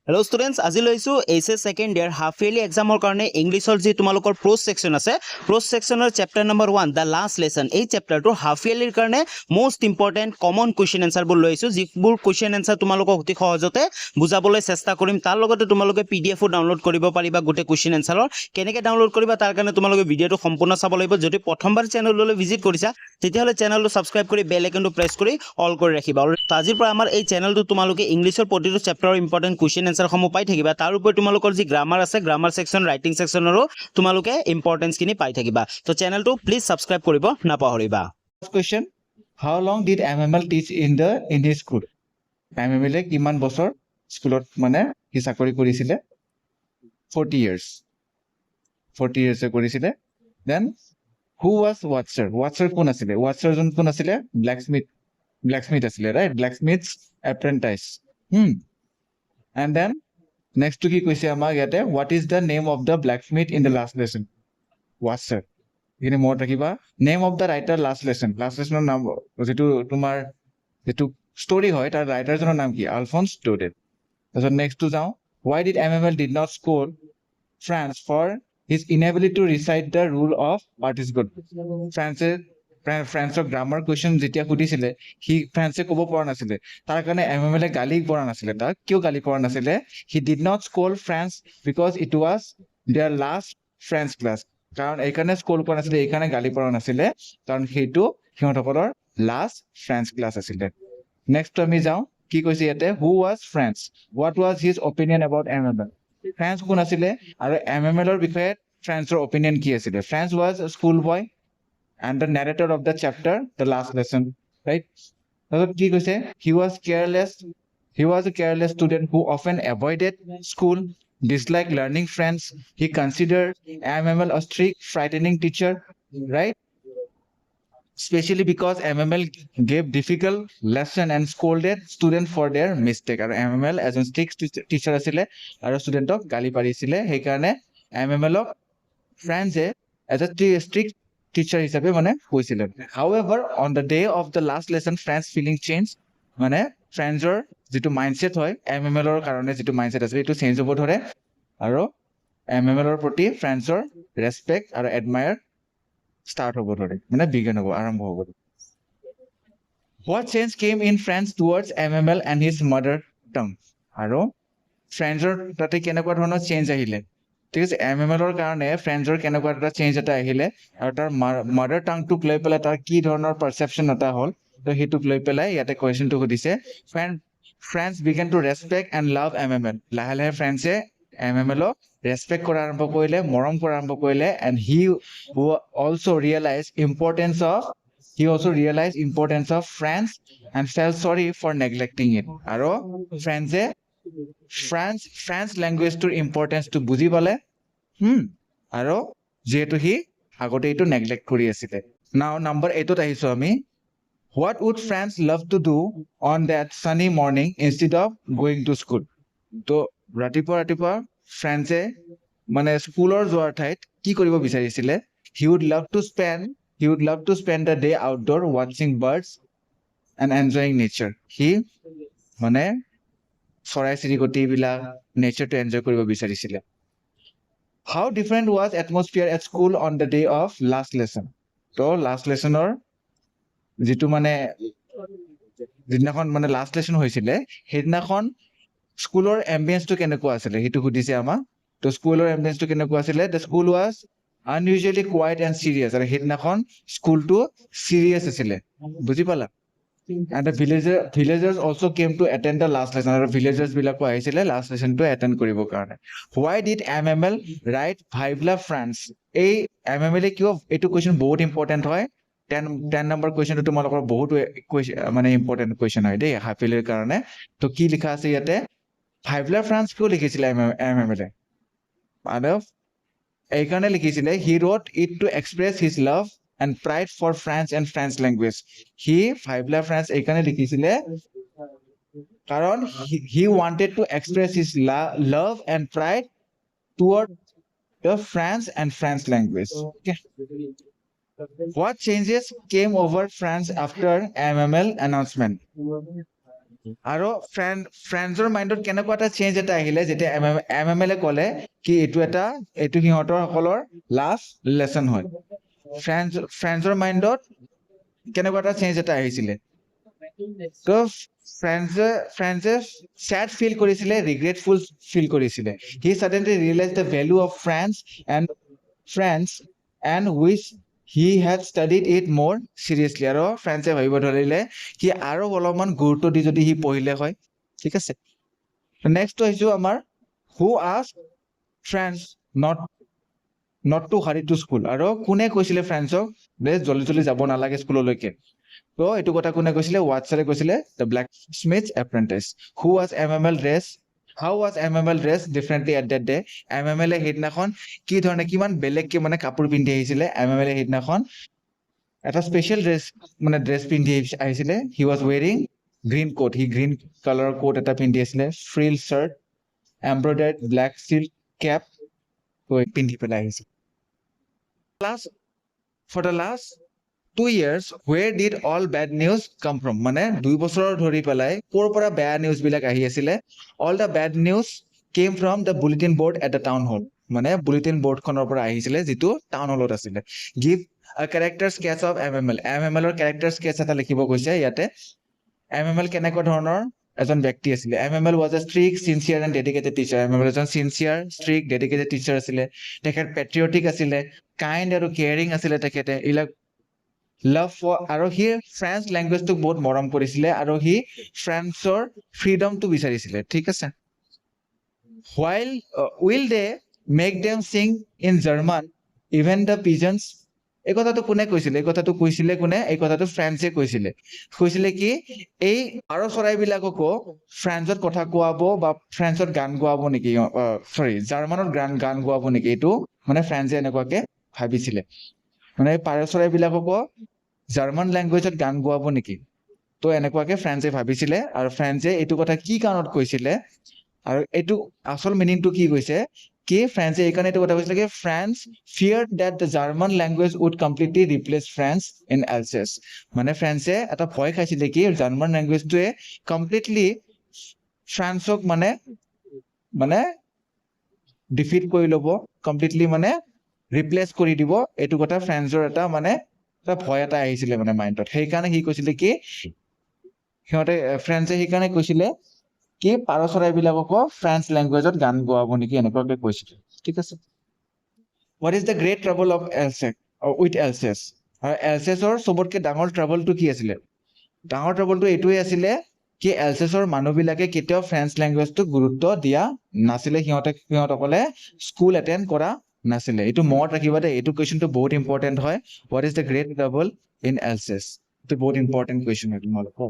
Hello students, আজি লৈছো HS second ইয়াৰ half yearly এক্সামৰ কাৰণে ইংলিছৰ যি তোমালোকৰ প্ৰোজ সেকশন আছে প্ৰোজ সেকশনৰ চেপ্টাৰ নম্বৰ 1 দা লাষ্ট লেসন এই চেপ্টাৰটো হাফ ইয়াৰলিৰ কাৰণে মোস্ট ইম্পৰ্টেন্ট কমন কোৱেশ্চন আনসাৰবোৰ লৈছো যিবোৰ কোৱেশ্চন আনসাৰ তোমালোকক অতি সহজতে বুজাবলৈ চেষ্টা কৰিম তাৰ লগতে তোমালোকে পিডিএফও ডাউনলোড কৰিব পাৰিবা গোটে কোৱেশ্চন আনসাৰৰ কেনেকৈ ডাউনলোড কৰিবা তাৰ কাৰণে তোমালোকে ভিডিঅটো সম্পূৰ্ণ চাব লাগিব যদি প্ৰথমবাৰ চেনেললৈ ভিজিট কৰিছা তেতিয়াহলে চেনেলটো সাবস্ক্ৰাইব কৰি বেল আইকনটো প্ৰেছ কৰি অল কৰি ৰাখিবা আৰু আজিৰ পৰা আমাৰ এই চেনেলটো তোমালোকে ইংলিছৰ প্ৰতিটো চেপ্টাৰৰ ইম্পৰ্টেন্ট কোৱেশ্চন আনসাৰসমূহ পাই থাকিবা তাৰ উপৰি তোমালোকৰ যি গ্ৰামাৰ আছে গ্ৰামাৰ সেকশন ৰাইটিং সেকশনৰো তোমালোকে ইম্পৰ্টেন্স কিনি পাই থাকিবা তো চেনেলটো প্লিজ সাবস্ক্ৰাইব কৰিব নাপাহৰিবা First question, how long did MML teach in his school? MML এ কিমান বছৰ স্কুলত মানে কি চাকৰি কৰিছিলে 40 years 40 years এ কৰিছিলে then who was Watson কোন আছিলে Watson কোন আছিলে blacksmith আছিলে right blacksmith's apprentice and then next to কি কৈছে আমাক ইয়াতে what is the name of the blacksmith in the last lesson Watson এখানে মনত ৰাখিবা name of the writer last লেসনৰ নাম যেটো তোমাৰ যেটো ষ্টৰী হয় তাৰ ৰাইটাৰজনৰ নাম কি আলফন্স ডোডেন তাৰপিছত নেক্সট টু যাও why did MML did not scold France for his inability to recite the rule of participle ফ্ৰান্সৰ গ্ৰামাৰ কোৱেশ্চন যেতিয়া সুধিছিলে হি ফ্ৰান্সে ক'ব পৰা নাছিলে তাৰ কাৰণে MML এ গালি পৰা নাছিলে তাক কিয় গালি পৰা নাছিলে he did not scold France because it was their last French class কাৰণ এইকাৰণে স্কোল কৰা নাছিলে এইকাৰণে গালি পৰা নাছিলে কাৰণ সেইটো সিহঁতসকলৰ লাষ্ট ফ্ৰেঞ্চ ক্লাছ আছিলে নেক্সট আমি যাওঁ কি কৈছে ইয়াতে who was French what was his opinion about MML French কোন আছিলে আৰু MML ৰ বিষয়ে ফ্ৰেঞ্চৰ অপিনিয়ন কি আছিলে Franz was school boy and the narrator of the chapter the last lesson right তাৰপিছত কি কৈছে he was a careless student who often avoided school disliked learning French. He considered MML a strict, frightening teacher, right? Especially because MML gave difficult lesson and scolded students for their mistake. And MML as a strict teacher asile, and student of gali parisile. He karne MML of France as a strict teacher hisabe mane hoisile. However, on the day of the last lesson, France feeling changed. মানে ফ্ৰেন্সৰ যেটো mindset হয় MML ৰ কাৰণে যেটো mindset আছে এটো change হ'ব ধৰে আৰু MML ৰ প্ৰতি ফ্ৰেন্সৰ ৰেসপেক্ট আৰু এডমায়াৰ স্টাৰ্ট হ'ব ধৰে মানে বিগিন হ'ব আৰম্ভ হ'ব What change came in France towards MML and his mother tongue আৰু ফ্ৰেন্সৰ তাতে কেনেকুৱা ধৰণৰ চেঞ্জ আহিলে ঠিক আছে MML ৰ কাৰণে ফ্ৰেন্সৰ কেনেকুৱা এটা চেঞ্জ এটা আহিলে আৰু তাৰ মাদাৰ টাংটোক লৈ পেলাই তাৰ কি ধৰণৰ পাৰসেপচন এটা হ'ল তো হেতুক লৈ পেলাই ইয়াতে কোৱেশ্চনটো সুধিছে France began to respect and love MML লাহে লাহে ফ্ৰেন্সে MML ক ৰেসপেক্ট কৰা আৰম্ভ কৰিলে মৰম কৰা আৰম্ভ কৰিলে and he also realized importance of France and felt sorry for neglecting it আৰু ফ্ৰেন্সে ফ্ৰেঞ্চ ল্যাঙ্গুৱেজটোৰ ইম্পৰ্টেন্সটো বুজি পালে আৰু যেহেতু হি আগতে এইটো নেগলেক্ট কৰি আছিলে নাও নম্বৰ 8 ত আহিছো আমি What would France love to do on that sunny morning instead of going to school? তো ৰাতিপুৱা ফ্ৰেন্সে মানে স্কুলৰ যোৱাৰ ঠাইত কি কৰিব বিচাৰিছিলে he would love to spend the day outdoor watching birds and enjoying nature he মানে চৰাই চিৰিকটি বিলাক নেচাৰটো এনজয় কৰিব বিচাৰিছিলে How different was atmosphere at school on the day of last lesson? তো লাষ্ট লেসনৰ যেটো মানে দিনাখন মানে লাষ্ট লেসন হৈছিলে হেদিনাখন স্কুলৰ এম্বিয়েন্সটো কেনেকুৱা আছিল হেতু সুধিছে আমাক তো স্কুলৰ এম্বিয়েন্সটো কেনেকুৱা আছিল the school was unusually quiet and serious আৰু হেদিনাখন স্কুলটো সিৰিয়াস আছিল বুজি পালা and the villagers also came to attend the last lesson আৰু villagers বিলাকো আহিছিলে last lesson to attend কৰিব কাৰণে why did MML write Vive France এই MML এ কিয় এটো কোৱেশ্চন বহুত ইম্পৰ্টেন্ট হয় 10 নম্বৰ কোৱেশ্চনটো তোমালোকৰ বহুত মানে ইম্পৰ্টেন্ট কোৱেশ্চন হয় দেই হাফিলেৰ কাৰণে তো কি লিখা আছে ইয়াতে Vive France কিয় লিখিছিল MML আৰু এই কাৰণে লিখিছিলে he wrote it to express his love and pride for France and French language he Vive France এই কাৰণে লিখিছিলে কারণ he wanted to express his love and pride toward the France and French language okay What changes came over France after MML announcement আৰু ফ্ৰেণ্ডছৰ মাইণ্ডত কেনেকুৱা এটা change এটা আহিলে যেতিয়া MML ক'লে কি এইটো সিহঁতৰ সকলৰ লাষ্ট লেসন হয় ফ্ৰেণ্ডছৰ মাইণ্ডত কেনেকুৱা এটা চেঞ্জ এটা আহিছিলে তো ফ্ৰেণ্ডছে sad feel কৰিছিলে regretful feel কৰিছিলে he suddenly realized the value of friends and wish he had studied it more seriously আৰু ফ্ৰেণ্ডছে ভাবিব ধৰিলে কি আৰু অলপমান গুৰুত্ব দি যদি সি পঢ়িলে হয় ঠিক আছে নেক্সট আহিছো আমাৰ who asked friends not to hurry to school আৰু কোনে কৈছিলে ফ্ৰেণ্ডছক যে জলদি যাব নালাগে স্কুললৈকে তো এইটো কথা কোনে কৈছিলে ওয়াটছনে কৈছিলে the blacksmith's apprentice who was MML dressed how was MML dressed differently at that day MML হেদিনাখন কি ধৰণে কিমান বেলেগকে মানে কাপোৰ পিন্ধি আহিছিলে MML হেদিনাখন এটা স্পেশাল ড্ৰেছ পিন্ধি আহিছিলে he was wearing green coat he green color coat এটা পিন্ধি আছিলে frill shirt embroidered black silk cap পিন্ধি পেলাই আহিছিল for the last 2 years where did all bad news come from মানে 2 বছৰৰ ধৰি পেলাই ক'ৰ পৰা বেয়া নিউজ বিলাক আহি আছিলে all the bad news came from the bulletin board at the town hall মানে বুলেটিন বৰ্ডখনৰ পৰা আহিছিলে যিটো টাউন হলত আছিলে give a character sketch of MML ৰ character sketch এটা লিখিব কৈছে ইয়াতে MML কেনেকুৱা ধৰণৰ এজন ব্যক্তি আছিলে MML was a strict sincere and dedicated teacher MML এজন sincere strict dedicated teacher আছিলে তেখেত patriotic আছিলে kind আৰু caring আছিলে তেখেতে ইলাক love for আৰু হি ফ্ৰেঞ্চ ল্যাঙ্গুৱেজটো বহুত মৰম কৰিছিলে আৰু হি ফ্ৰেঞ্চৰ ফ্ৰীডমটো বিচাৰিছিলে ঠিক আছে while will they make them sing in German even the pigeons এই কথাটো কোনে কৈছিলে এই কথাটো কৈছিলে কোনে এই কথাটো ফ্ৰেঞ্চে কৈছিলে কি এই পাৰ চৰাইবিলাককো ফ্ৰেঞ্চত কথা কোৱাব বা ফ্ৰেঞ্চত গান গোৱাব নেকি জাৰ্মানত গান গোৱাব নেকি এইটো মানে ফ্ৰেঞ্চে এনেকুৱাকে ভাবিছিলে মানে পাৰ চৰাইবিলাককো জাৰ্মান ল্যাঙ্গুৱেজত গান গোৱাব নেকি তো এনেকুৱাকে ফ্ৰেঞ্চে ভাবিছিলে আৰু ফ্ৰেঞ্চে এইটো কথা কি কাৰণত কৈছিলে আৰু এইটো আসল মিনিংটো কি কৈছে কি ফ্ৰেঞ্চে এই কাৰণে এইটো কথা কৈছিলে কি French feared that the German language would completely replace French in Alsace মানে ফ্ৰেঞ্চে এটা ভয় খাইছিলে কি জাৰ্মান ল্যাঙ্গুৱেজটোৱে কমপ্লিটলি ফ্ৰান্সক মানে ডিফিট কৰি ল'ব কমপ্লিটলি মানে ৰিপ্লেচ কৰি দিব এইটো কথা ফ্ৰেঞ্চৰ এটা ভয় এটা আহিছিলে মানে মাইণ্ডত সেইকাৰণে সি কৈছিলে কি সিহঁতে ফ্ৰেঞ্চে সেইকাৰণে কৈছিলে কি পাৰ চৰাইবিলাককো ফ্ৰেঞ্চ ল্যাঙ্গুৱেজত গান গোৱাব নেকি এনেকুৱাকে কৈছিলে ঠিক আছে what is the great trouble of Alsace with Alsace আৰু এলচেছৰ চবতকে ডাঙৰ ট্ৰাবলটো কি আছিলে ডাঙৰ ট্ৰাবলটো এইটোৱে আছিলে কি এলচেছৰ মানুহবিলাকে কেতিয়াও ফ্ৰেঞ্চ ল্যাঙ্গুৱেজটো গুৰুত্ব দিয়া নাছিলে সিহঁতসকলে স্কুল এটেন্ড কৰা নাছিলে এইটো মনত ৰাখিবা দে এইটো কোৱেশ্চনটো বহুত ইম্পৰ্টেন্ট হয় what is the great trouble in Alsace এইটো বহুত ইম্পৰ্টেন্ট কোৱেশ্চন হয় তোমালোকৰ